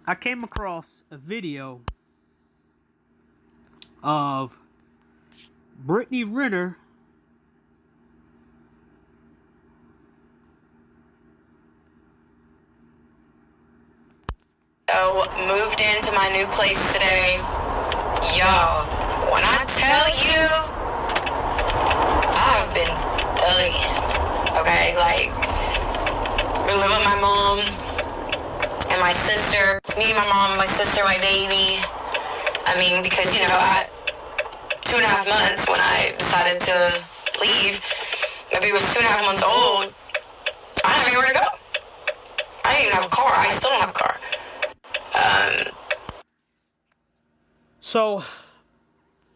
I came across a video of Brittany Renner Moved into my new place today. Yo, when I tell you, I've been thugging. Okay, like, we live with my mom and my sister. It's me, my mom, my sister, my baby. I mean, because, I 2.5 months when I decided to leave. My baby was 2.5 months old. I didn't have anywhere to go. I didn't even have a car. I still don't have a car. So,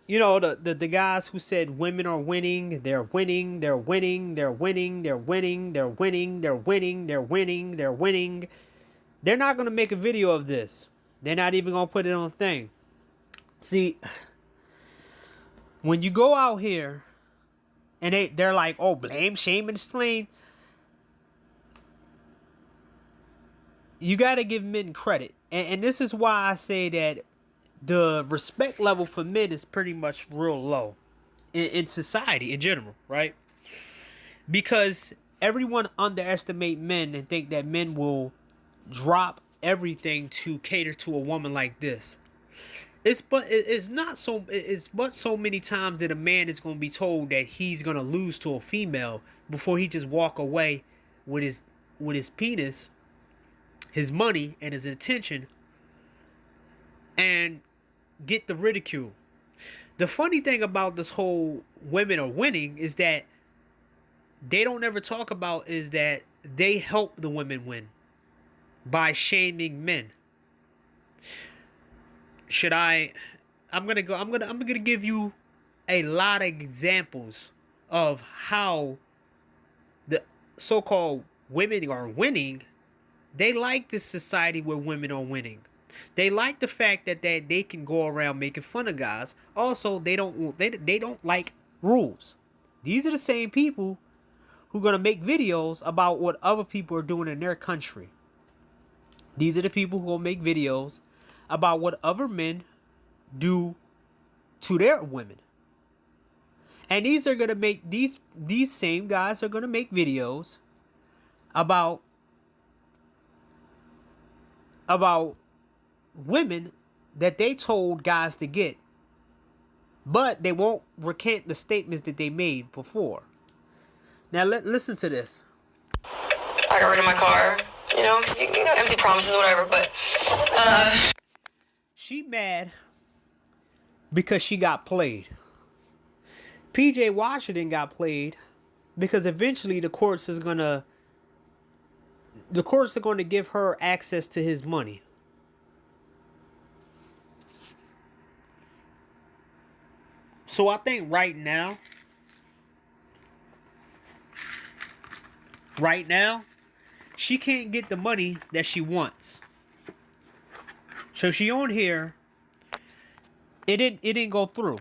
the guys who said women are winning, they're winning, they're winning, they're winning, they're winning, they're winning, they're winning, they're winning, they're winning. They're not going to make a video of this. They're not even going to put it on a thing. See, when you go out here and they're like, oh, blame, shame, and explain. You got to give men credit. And this is why I say that the respect level for men is pretty much real low in society in general, right? Because everyone underestimate men and think that men will drop everything to cater to a woman like this. It's but so many times that a man is going to be told that he's going to lose to a female before he just walk away with his penis, his money, and his attention, and get the ridicule. The funny thing about this whole women are winning is that they don't ever talk about is that they help the women win by shaming men. I'm gonna give you a lot of examples of how the so-called women are winning. They like this society where women are winning. They like the fact that they can go around making fun of guys. Also, they don't like rules. These are the same people who are gonna make videos about what other people are doing in their country. These are the people who will make videos about what other men do to their women. And these are gonna make these same guys are gonna make videos about women that they told guys to get, but they won't recant the statements that they made before. Now listen to this. I got rid of my car, empty promises, whatever, but, She mad because she got played. PJ Washington got played because eventually the courts are going to give her access to his money. So I think right now, she can't get the money that she wants. So she on here. It didn't go through.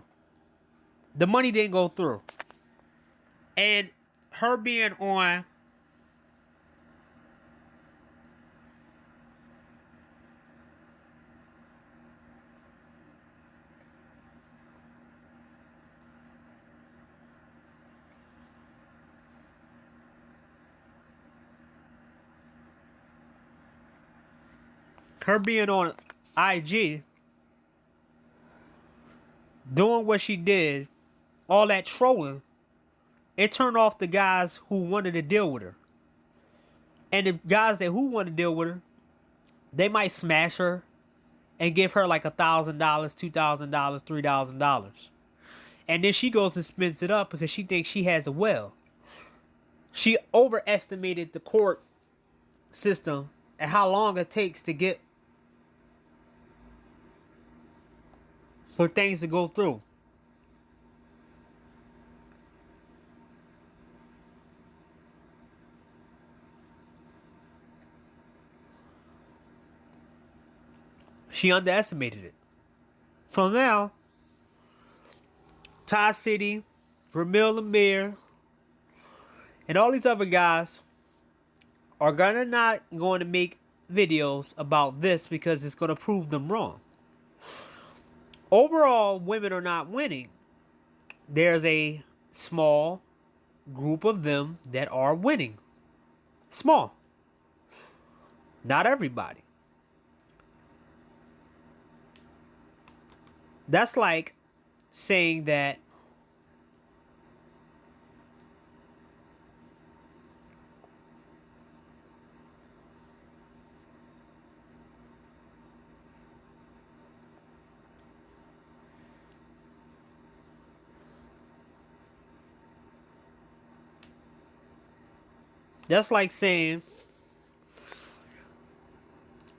The money didn't go through. And her being on IG, doing what she did, all that trolling, it turned off the guys who wanted to deal with her. And the guys who want to deal with her, they might smash her and give her like $1,000, $2,000, $3,000. And then she goes and spends it up because she thinks she has a well. She overestimated the court system and how long it takes to get for things to go through. She underestimated it. So now, Ty City, Ramil Amir, and all these other guys are not going to make videos about this because it's going to prove them wrong. Overall, women are not winning. There's a small group of them that are winning. Small. Not everybody. That's like saying that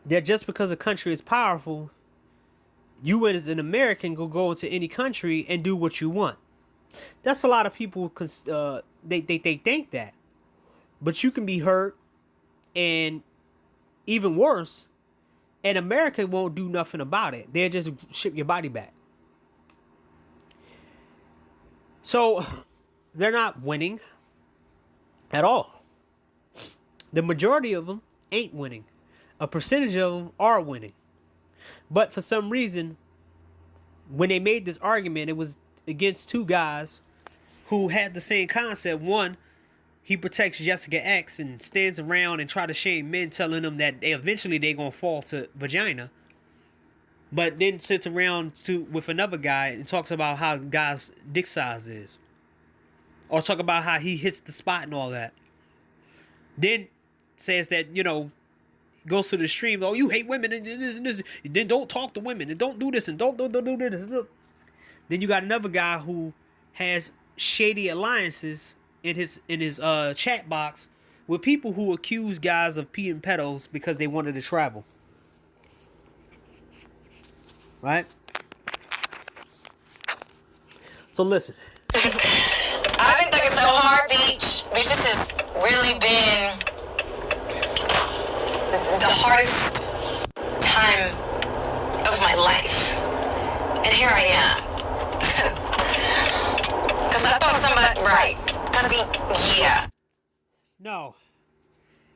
that just because a country is powerful, you as an American can go into any country and do what you want. That's a lot of people. They think that, but you can be hurt, and even worse, and America won't do nothing about it. They'll just ship your body back. So they're not winning at all. The majority of them ain't winning. A percentage of them are winning. But for some reason, when they made this argument, it was against two guys who had the same concept. One, he protects Jessica X and stands around and try to shame men, telling them that eventually they're going to fall to vagina. But then sits around with another guy and talks about how guy's dick size is. Or talk about how he hits the spot and all that. Then says that, goes to the stream. Oh, you hate women and this and this. Then don't talk to women and don't do this and don't do this. Then you got another guy who has shady alliances in his chat box with people who accuse guys of peeing pedos because they wanted to travel. Right? So listen. I've been thinking so hard, Beach. Beach, this has really been the hardest time of my life. And here I am. Because I thought somebody... Right. Because yeah. No.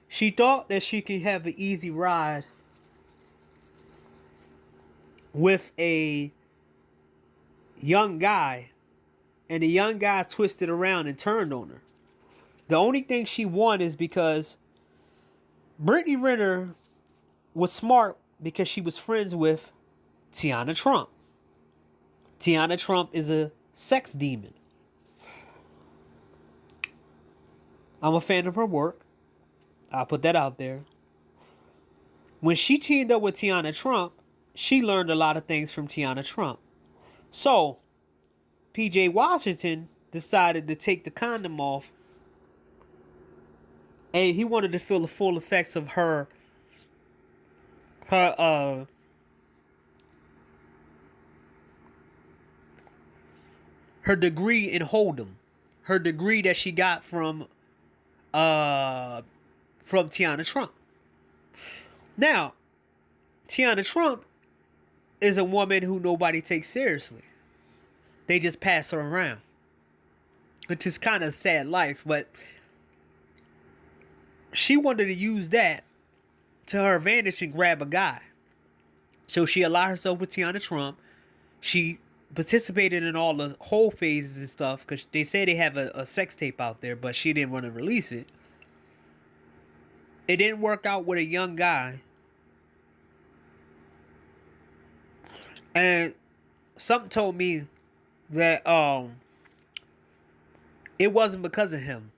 She thought that she could have an easy ride with a young guy, and the young guy twisted around and turned on her. The only thing she won is because Brittany Renner was smart because she was friends with Tiana Trump. Tiana Trump is a sex demon. I'm a fan of her work. I'll put that out there. When she teamed up with Tiana Trump, she learned a lot of things from Tiana Trump. So, PJ Washington decided to take the condom off, and he wanted to feel the full effects of her degree in Hold'em. Her degree that she got from Tiana Trump. Now, Tiana Trump is a woman who nobody takes seriously. They just pass her around, which is kind of a sad life, but she wanted to use that to her advantage and grab a guy. So she allied herself with Tiana Trump. She participated in all the whole phases and stuff because they say they have a sex tape out there, but she didn't want to release it. It didn't work out with a young guy. And something told me that it wasn't because of him.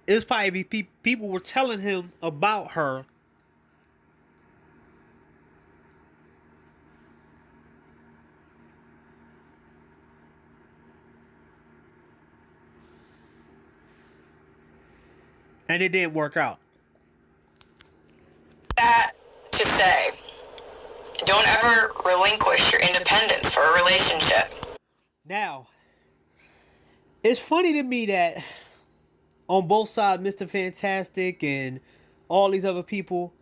It was probably people were telling him about her. And it didn't work out. That to say, don't ever relinquish your independence for a relationship. Now, it's funny to me that on both sides, Mr. Fantastic and all these other people,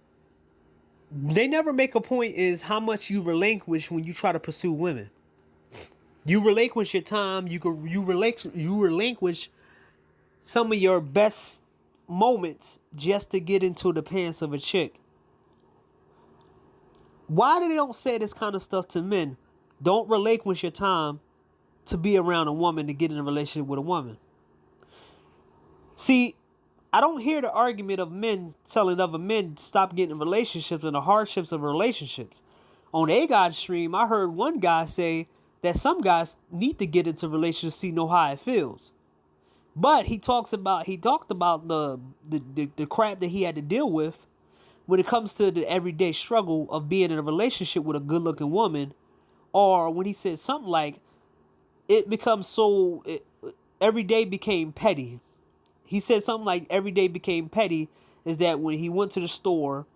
they never make a point is how much you relinquish when you try to pursue women. You relinquish your time. You relinquish some of your best moments just to get into the pants of a chick. Why do they don't say this kind of stuff to men? Don't relinquish your time to be around a woman to get in a relationship with a woman. See, I don't hear the argument of men telling other men to stop getting in relationships and the hardships of relationships. On A God stream, I heard one guy say that some guys need to get into relationships to see know how it feels. But he talked about the crap that he had to deal with when it comes to the everyday struggle of being in a relationship with a good looking woman, or when he said something like it becomes every day became petty. He said something like every day became petty is that when he went to the store,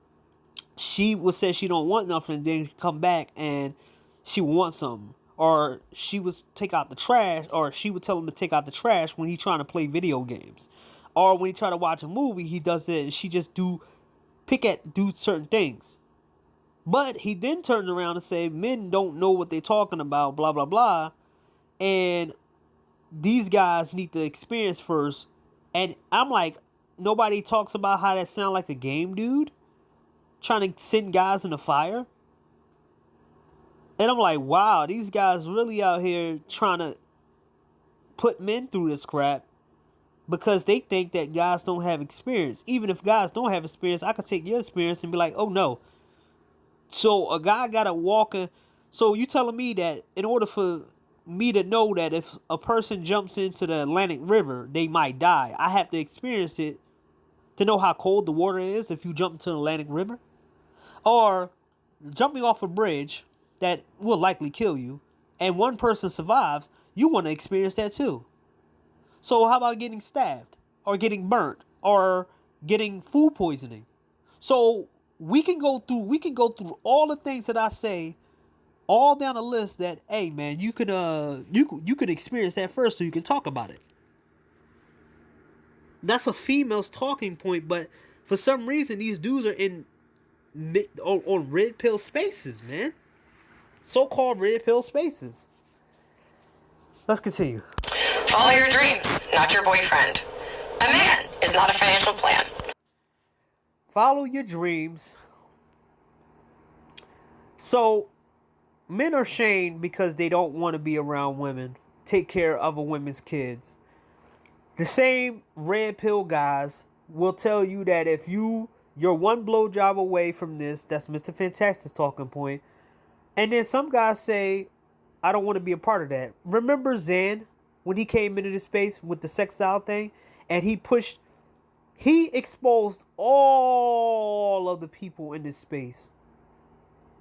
she would say she don't want nothing, then come back and she would want something. Or she would take out the trash, or she would tell him to take out the trash when he's trying to play video games. Or when he try to watch a movie, he does it and she just do certain things. But he then turns around and say men don't know what they're talking about, blah blah blah. And these guys need to experience first. And I'm like, nobody talks about how that sound like a game, dude. Trying to send guys in the fire. And I'm like, wow, these guys really out here trying to put men through this crap because they think that guys don't have experience. Even if guys don't have experience, I could take your experience and be like, oh no. So a guy gotta walk in. So you telling me that in order for me to know that if a person jumps into the Atlantic River, they might die, I have to experience it to know how cold the water is if you jump into the Atlantic River? Or jumping off a bridge that will likely kill you, and one person survives, you want to experience that too. So how about getting stabbed, or getting burnt, or getting food poisoning? So we can go through all the things that I say, all down the list that, hey man, you could experience that first so you can talk about it. That's a female's talking point, but for some reason these dudes are on red pill spaces, man. So-called red pill spaces. Let's continue. Follow your dreams, not your boyfriend. A man is not a financial plan. Follow your dreams. So, men are shamed because they don't want to be around women, take care of other women's kids. The same red pill guys will tell you that if you're one blowjob away from this, that's Mr. Fantastic's talking point. And then some guys say, I don't want to be a part of that. Remember Zan when he came into this space with the sex style thing? And he exposed all of the people in this space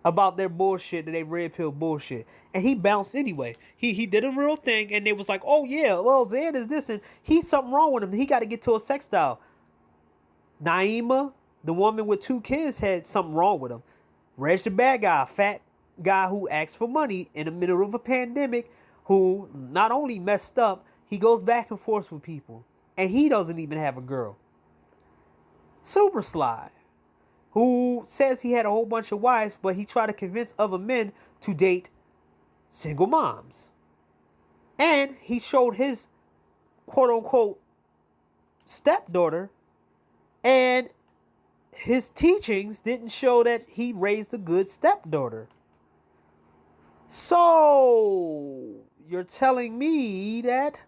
about their bullshit, that they red pill bullshit. And he bounced anyway. He did a real thing and they was like, oh yeah, well Zan is this and he's something wrong with him. He got to get to a sex style. Naima, the woman with 2 kids, had something wrong with him. Reg the bad guy, fat guy who asked for money in the middle of a pandemic, who not only messed up, he goes back and forth with people. And he doesn't even have a girl. Super Sly, who says he had a whole bunch of wives, but he tried to convince other men to date single moms. And he showed his quote-unquote stepdaughter, and his teachings didn't show that he raised a good stepdaughter. So, you're telling me that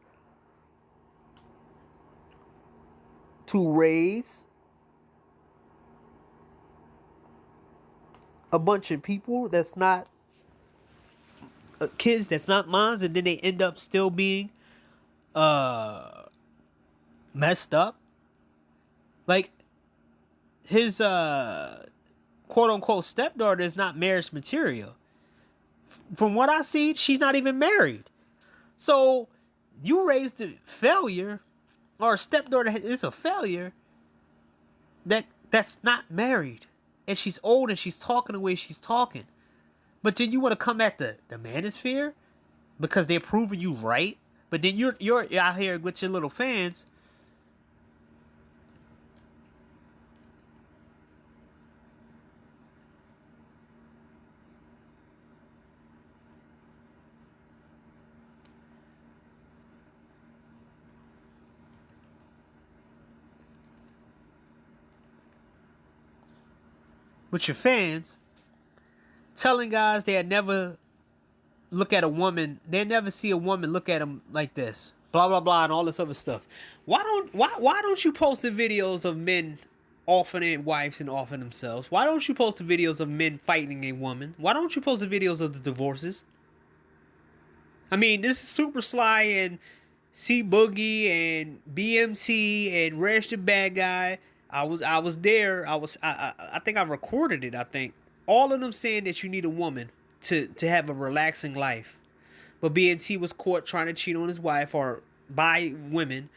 to raise a bunch of people that's not kids that's not mine, and then they end up still being messed up? Like, his quote unquote stepdaughter is not marriage material. From what I see, she's not even married. So you raised a failure, or a stepdaughter is a failure that's not married, and she's old and she's talking the way she's talking. But then you want to come at the manosphere because they're proving you right. But then you're out here with your little fans. With your fans, telling guys they'd never look at a woman, they never see a woman look at them like this. Blah blah blah and all this other stuff. Why don't you post the videos of men offering wives and offering themselves? Why don't you post the videos of men fighting a woman? Why don't you post the videos of the divorces? I mean, this is Super Sly and C Boogie and BMT and Reg the Bad Guy. I was there. I think I recorded it. I think all of them saying that you need a woman to have a relaxing life. But BNT was caught trying to cheat on his wife or by women.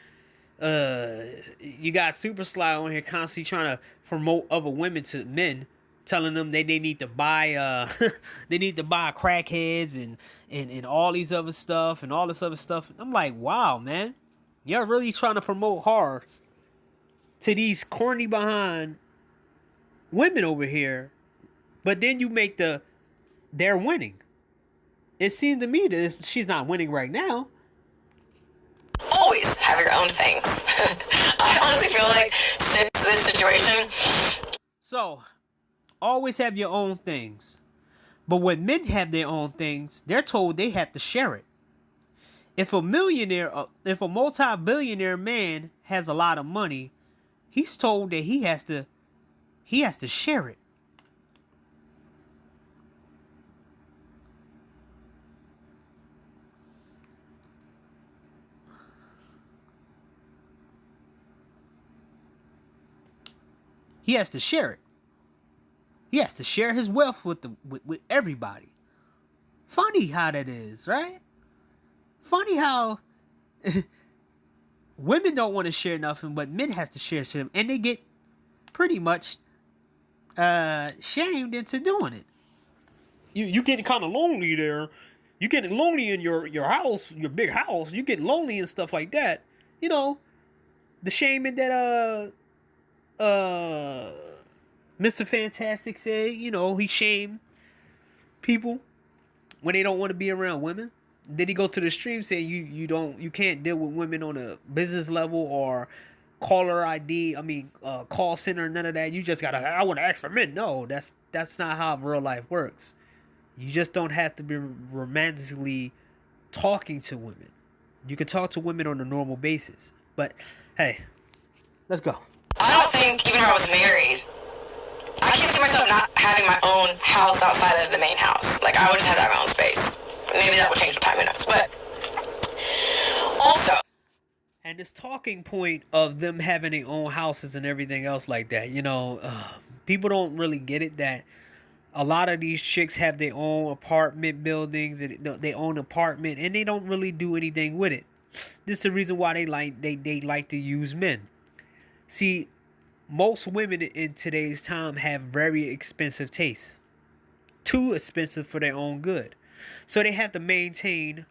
You got Super Sly on here constantly trying to promote other women to men, telling them they need to buy they need to buy crackheads and all these other stuff and all this other stuff. I'm like, wow, man, you're really trying to promote hard to these corny behind women over here, but then you make they're winning. It seems to me that she's not winning right now. Always have your own things. I honestly feel like since this situation. So, always have your own things. But when men have their own things, they're told they have to share it. If a multi-billionaire man has a lot of money, he's told that he has to share it. He has to share it. He has to share his wealth with everybody. Funny how that is, right? Funny how women don't want to share nothing, but men has to share something, and they get pretty much shamed into doing it. You getting kind of lonely there. You getting lonely in your house, your big house. You getting lonely and stuff like that. You know, the shaming that Mr. Fantastic said, you know, he shamed people when they don't want to be around women. Then he go to the stream saying you can't deal with women on a business level or caller ID. I mean, call center, none of that. You just gotta. I want to ask for men. No, that's not how real life works. You just don't have to be romantically talking to women. You can talk to women on a normal basis. But hey, let's go. I don't think, even if I was married, I can see myself not having my own house outside of the main house. Like, I would just have my own space. Maybe that would change with time, who knows. But also, and this talking point of them having their own houses and everything else like that, you know, people don't really get it that a lot of these chicks have their own apartment buildings and their own apartment, and they don't really do anything with it. This is the reason why they like to use men. See, most women in today's time have very expensive tastes. Too expensive for their own good. So they have to maintain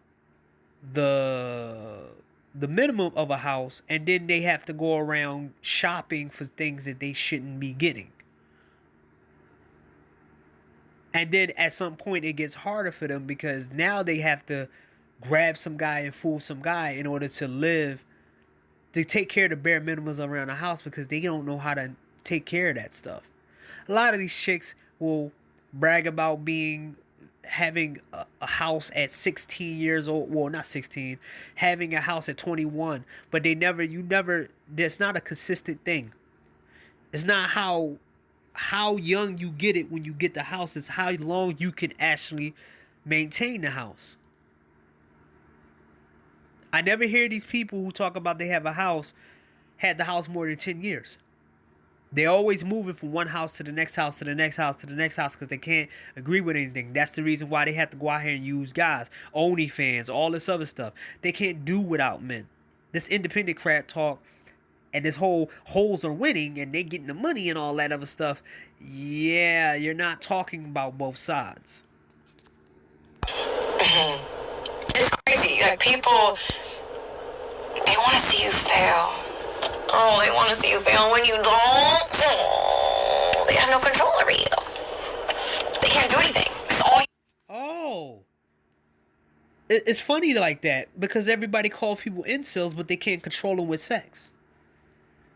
the minimum of a house, and then they have to go around shopping for things that they shouldn't be getting. And then at some point it gets harder for them because now they have to grab some guy and fool some guy in order to live, to take care of the bare minimums around the house because they don't know how to take care of that stuff. A lot of these chicks will brag about having a house at 16 years old. Well, not 16, having a house at 21, but that's not a consistent thing. It's not how young you get it when you get the house. It's how long you can actually maintain the house. I never hear these people who talk about they have a house, had the house more than 10 years. They're always moving from one house to the next house to the next house to the next house because they can't agree with anything. That's the reason why they have to go out here and use guys, OnlyFans, all this other stuff. They can't do without men. This independent crap talk and this whole hoes are winning and they getting the money and all that other stuff. Yeah, you're not talking about both sides. it's crazy. Like, people, they want to see you fail. Oh, they want to see you fail. When you don't, they have no control over you. They can't do anything. It's all you. Oh. It's funny like that because everybody calls people incels, but they can't control them with sex.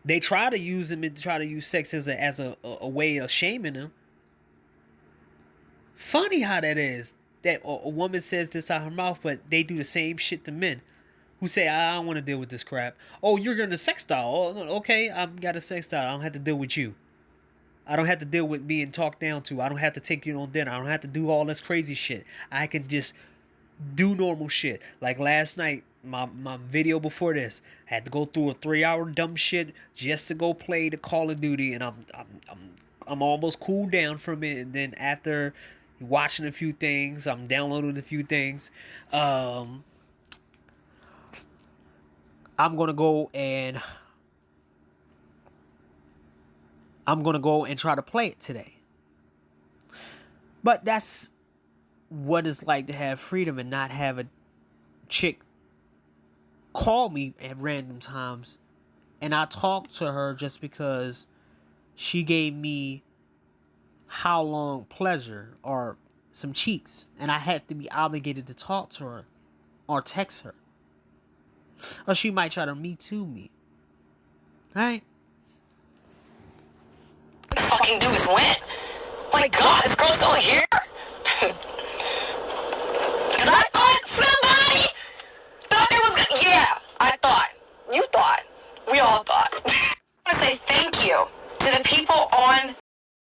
They try to use them and try to use sex as a way of shaming them. Funny how that is. That a woman says this out her mouth, but they do the same shit to men who say, I don't want to deal with this crap. Oh, you're going to sex doll. Oh, okay, I've got a sex doll. I don't have to deal with you. I don't have to deal with being talked down to. I don't have to take you on dinner. I don't have to do all this crazy shit. I can just do normal shit. Like last night, my video before this, I had to go through a 3-hour dumb shit just to go play the Call of Duty, and I'm almost cooled down from it. And then after watching a few things, I'm downloading a few things. I'm gonna go and try to play it today. But that's what it's like to have freedom and not have a chick call me at random times, and I talk to her just because she gave me how long pleasure or some cheeks, and I have to be obligated to talk to her or text her, or she might try to me too me. Right? Fucking do is win. My God, this girl's still here.